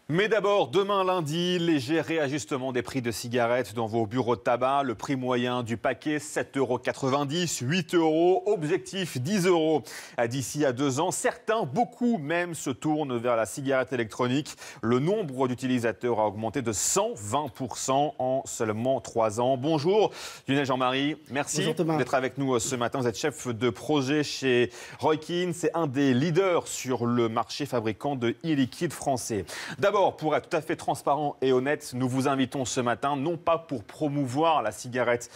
Mais d'abord, demain lundi, léger réajustement des prix de cigarettes dans vos bureaux de tabac. Le prix moyen du paquet, 7,90 €, 8 €. Objectif, 10 € d'ici à 2 ans. Certains, beaucoup même, se tournent vers la cigarette électronique. Le nombre d'utilisateurs a augmenté de 120% en seulement 3 ans. Bonjour, Lionel Jean-Marie. Merci d'être avec nous ce matin. Vous êtes chef de projet chez Roikin. C'est un des leaders sur le marché fabricant de e-liquide français. D'abord, pour être tout à fait transparent et honnête, nous vous invitons ce matin, non pas pour promouvoir la cigarette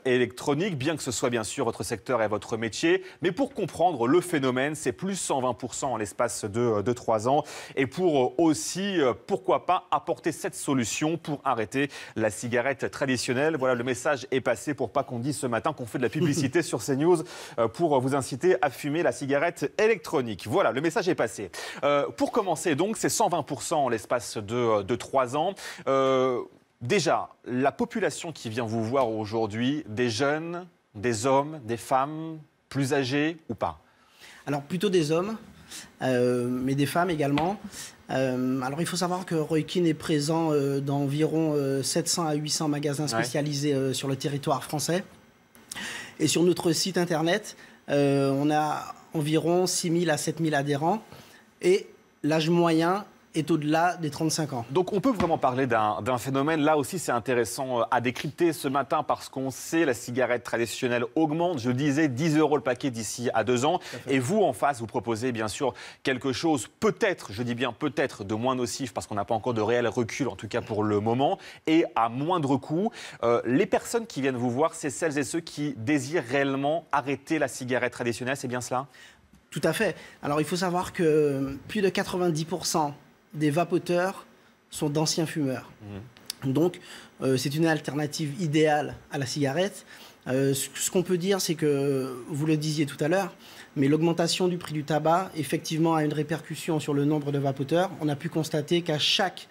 électronique, bien que ce soit bien sûr votre secteur et votre métier, mais pour comprendre le phénomène. C'est plus 120% en l'espace de 3 ans. Et pour aussi, pourquoi pas, apporter cette solution pour arrêter la cigarette traditionnelle. Voilà, le message est passé pour pas qu'on dise ce matin qu'on fait de la publicité sur CNews pour vous inciter à fumer la cigarette électronique. Voilà, le message est passé. Pour commencer donc, c'est 120% en l'espace de 3 ans. Déjà, la population qui vient vous voir aujourd'hui, des jeunes, des hommes, des femmes, plus âgés ou pas? Alors plutôt des hommes, mais des femmes également. Alors il faut savoir que Roikin est présent dans environ 700 à 800 magasins spécialisés sur le territoire français. Et sur notre site internet, on a environ 6 000 à 7 000 adhérents. Et l'âge moyen est au-delà des 35 ans. Donc on peut vraiment parler d'un phénomène, là aussi c'est intéressant à décrypter ce matin parce qu'on sait la cigarette traditionnelle augmente, je le disais, 10 € le paquet d'ici à 2 ans. Et vous en face, vous proposez bien sûr quelque chose peut-être, je dis bien peut-être, de moins nocif parce qu'on n'a pas encore de réel recul, en tout cas pour le moment, et à moindre coût. Les personnes qui viennent vous voir, c'est celles et ceux qui désirent réellement arrêter la cigarette traditionnelle, c'est bien cela ? Tout à fait. Alors il faut savoir que plus de 90% des vapoteurs sont d'anciens fumeurs. Donc, c'est une alternative idéale à la cigarette. Ce qu'on peut dire, c'est que, vous le disiez tout à l'heure, mais l'augmentation du prix du tabac, effectivement, a une répercussion sur le nombre de vapoteurs. On a pu constater qu'à chaque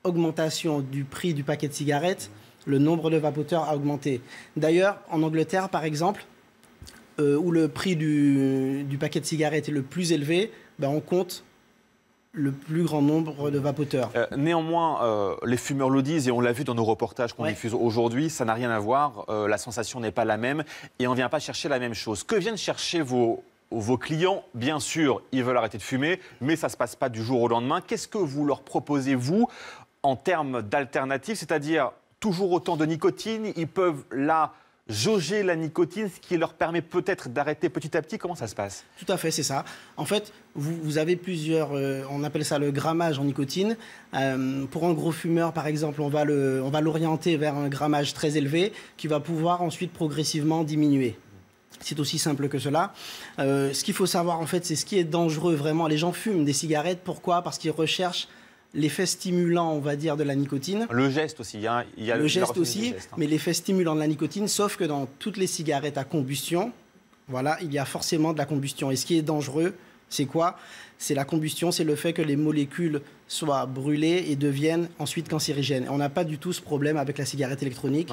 augmentation du prix du paquet de cigarettes, le nombre de vapoteurs a augmenté. D'ailleurs, en Angleterre, par exemple, où le prix du paquet de cigarettes est le plus élevé, on compte le plus grand nombre de vapoteurs. Néanmoins, les fumeurs le disent et on l'a vu dans nos reportages qu'on diffuse aujourd'hui, ça n'a rien à voir, la sensation n'est pas la même et on ne vient pas chercher la même chose. Que viennent chercher vos clients? Bien sûr, ils veulent arrêter de fumer, mais ça ne se passe pas du jour au lendemain. Qu'est-ce que vous leur proposez, vous, en termes d'alternatives? C'est-à-dire toujours autant de nicotine, ils peuvent là jauger la nicotine, ce qui leur permet peut-être d'arrêter petit à petit. Comment ça se passe? Tout à fait, c'est ça. En fait, vous avez plusieurs, on appelle ça le grammage en nicotine. Pour un gros fumeur, par exemple, on va l'orienter vers un grammage très élevé qui va pouvoir ensuite progressivement diminuer. C'est aussi simple que cela. Ce qu'il faut savoir, en fait, c'est ce qui est dangereux vraiment. Les gens fument des cigarettes. Pourquoi? Parce qu'ils recherchent l'effet stimulant, on va dire, de la nicotine. Le geste aussi, il y a le geste aussi, mais l'effet stimulant de la nicotine, sauf que dans toutes les cigarettes à combustion, voilà, il y a forcément de la combustion. Et ce qui est dangereux, c'est quoi? C'est la combustion, c'est le fait que les molécules soient brûlées et deviennent ensuite cancérigènes. On n'a pas du tout ce problème avec la cigarette électronique.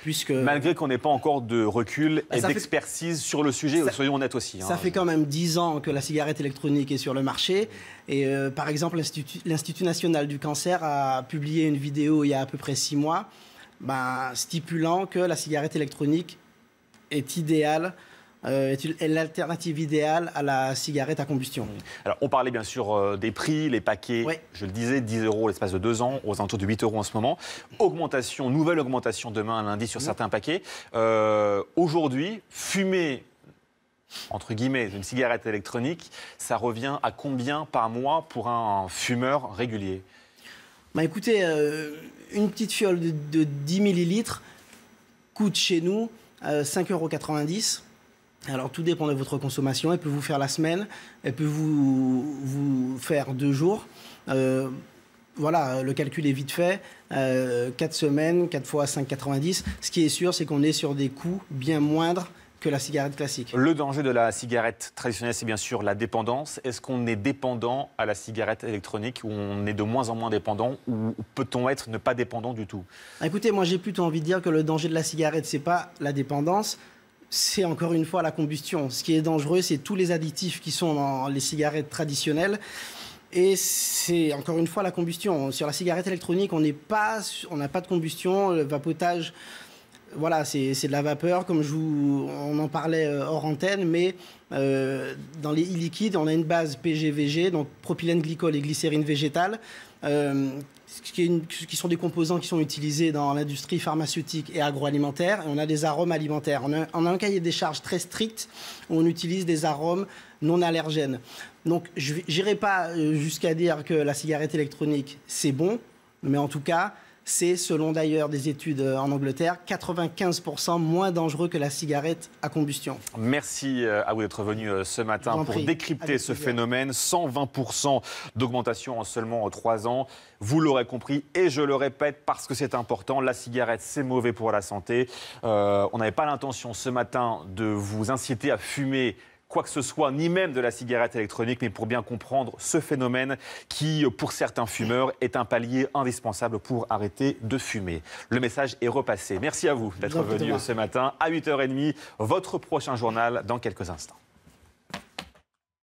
Puisque... Malgré qu'on n'ait pas encore de recul et d'expertise sur le sujet, soyons honnêtes aussi. Ça fait quand même 10 ans que la cigarette électronique est sur le marché. Et par exemple, l'Institut national du cancer a publié une vidéo il y a à peu près 6 mois stipulant que la cigarette électronique est idéale, est l'alternative idéale à la cigarette à combustion. Alors, on parlait bien sûr des prix, les paquets, je le disais, 10 € l'espace de 2 ans, aux alentours de 8 € en ce moment. Nouvelle augmentation demain, lundi, sur certains paquets. Aujourd'hui, fumer, entre guillemets, une cigarette électronique, ça revient à combien par mois pour un fumeur régulier? Écoutez, une petite fiole de 10 millilitres coûte chez nous 5,90 €. Alors, tout dépend de votre consommation. Elle peut vous faire la semaine, elle peut vous faire 2 jours. Voilà, le calcul est vite fait. 4 semaines, 4 fois 5,90 €. Ce qui est sûr, c'est qu'on est sur des coûts bien moindres que la cigarette classique. Le danger de la cigarette traditionnelle, c'est bien sûr la dépendance. Est-ce qu'on est dépendant à la cigarette électronique ou on est de moins en moins dépendant ou peut-on être ne pas dépendant du tout? Écoutez, moi j'ai plutôt envie de dire que le danger de la cigarette, c'est pas la dépendance, c'est encore une fois la combustion. Ce qui est dangereux, c'est tous les additifs qui sont dans les cigarettes traditionnelles. Et c'est encore une fois la combustion. Sur la cigarette électronique, on n'a pas de combustion, le vapotage. Voilà, c'est de la vapeur, comme on en parlait hors antenne, mais dans les e-liquides, on a une base PGVG, donc propylène glycol et glycérine végétale, qui sont des composants qui sont utilisés dans l'industrie pharmaceutique et agroalimentaire. Et on a des arômes alimentaires. On a un cahier des charges très strict où on utilise des arômes non allergènes. Donc, je n'irai pas jusqu'à dire que la cigarette électronique, c'est bon, mais en tout cas, c'est, selon d'ailleurs des études en Angleterre, 95% moins dangereux que la cigarette à combustion. Merci à vous d'être venu ce matin pour décrypter ce phénomène. 120% d'augmentation en seulement 3 ans. Vous l'aurez compris et je le répète parce que c'est important, la cigarette c'est mauvais pour la santé. On n'avait pas l'intention ce matin de vous inciter à fumer quoi que ce soit, ni même de la cigarette électronique, mais pour bien comprendre ce phénomène qui, pour certains fumeurs, est un palier indispensable pour arrêter de fumer. Le message est repassé. Merci à vous d'être venu ce matin à 8h30. Votre prochain journal dans quelques instants.